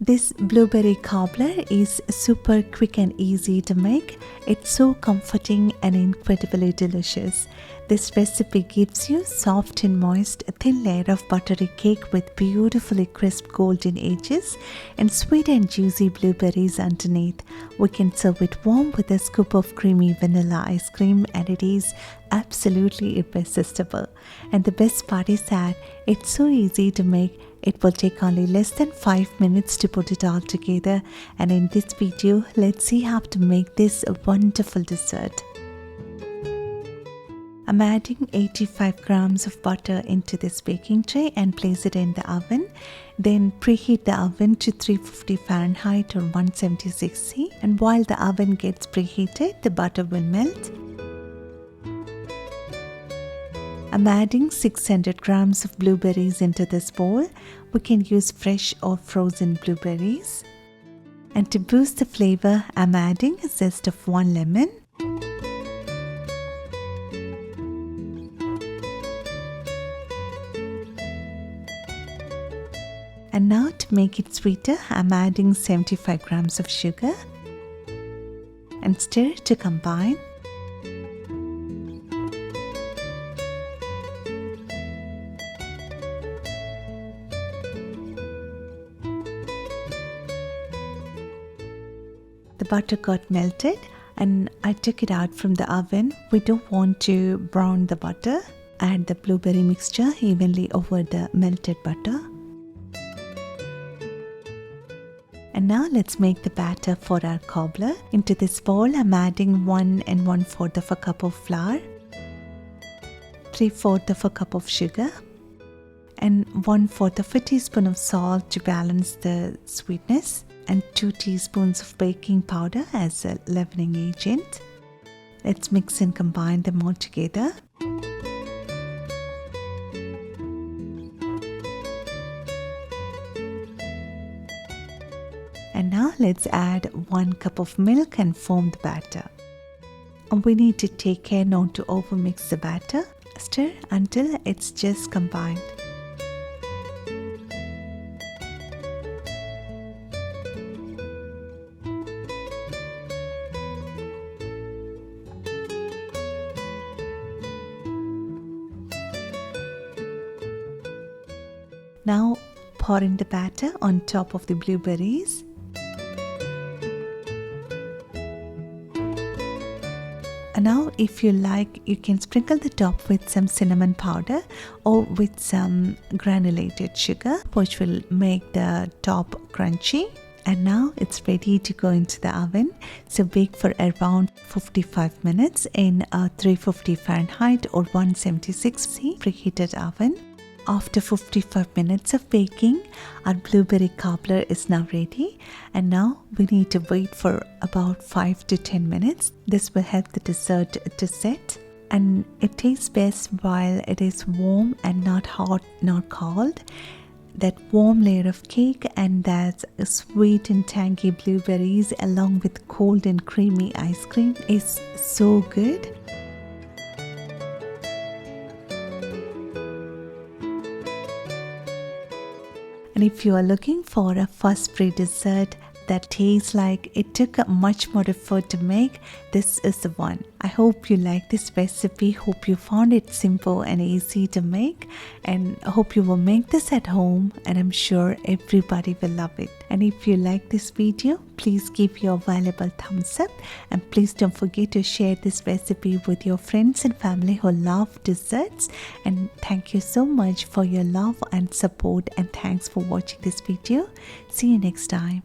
This blueberry cobbler is super quick and easy to make. It's so comforting and incredibly delicious. This recipe gives you soft and moist, thin layer of buttery cake with beautifully crisp golden edges and sweet and juicy blueberries underneath. We can serve it warm with a scoop of creamy vanilla ice cream, and it is absolutely irresistible. And the best part is that it's so easy to make. It will take only less than 5 minutes to put it all together, and in this video, let's see how to make this wonderful dessert. I'm adding 85 grams of butter into this baking tray and place it in the oven. Then preheat the oven to 350 Fahrenheit or 176 C, and while the oven gets preheated, the butter will melt. I'm adding 600 grams of blueberries into this bowl. We can use fresh or frozen blueberries. And to boost the flavor, I'm adding a zest of 1 lemon. And now to make it sweeter, I'm adding 75 grams of sugar. And stir to combine. The butter got melted and I took it out from the oven. We don't want to brown the butter. Add the blueberry mixture evenly over the melted butter. And now let's make the batter for our cobbler. Into this bowl, I'm adding 1 1/4 of a cup of flour, 3/4 of a cup of sugar, and 1/4 of a teaspoon of salt to balance the sweetness, and 2 teaspoons of baking powder as a leavening agent. Let's mix and combine them all together. And now let's add 1 cup of milk and form the batter. And we need to take care not to overmix the batter. Stir until it's just combined. Now pour in the batter on top of the blueberries. And now if you like, you can sprinkle the top with some cinnamon powder or with some granulated sugar, which will make the top crunchy. And now it's ready to go into the oven. So bake for around 55 minutes in a 350 Fahrenheit or 176 C preheated oven. After 55 minutes of baking, our blueberry cobbler is now ready, and now we need to wait for about 5 to 10 minutes. This will help the dessert to set, and it tastes best while it is warm and not hot nor cold. That warm layer of cake and that sweet and tangy blueberries along with cold and creamy ice cream is so good. And if you are looking for a fuss-free dessert that tastes like it took much more effort to make, this is the one. I hope you like this recipe. Hope you found it simple and easy to make, and I hope you will make this at home, and I'm sure everybody will love it. And if you like this video, please give your valuable thumbs up, and please don't forget to share this recipe with your friends and family who love desserts. And thank you so much for your love and support, and thanks for watching this video. See you next time.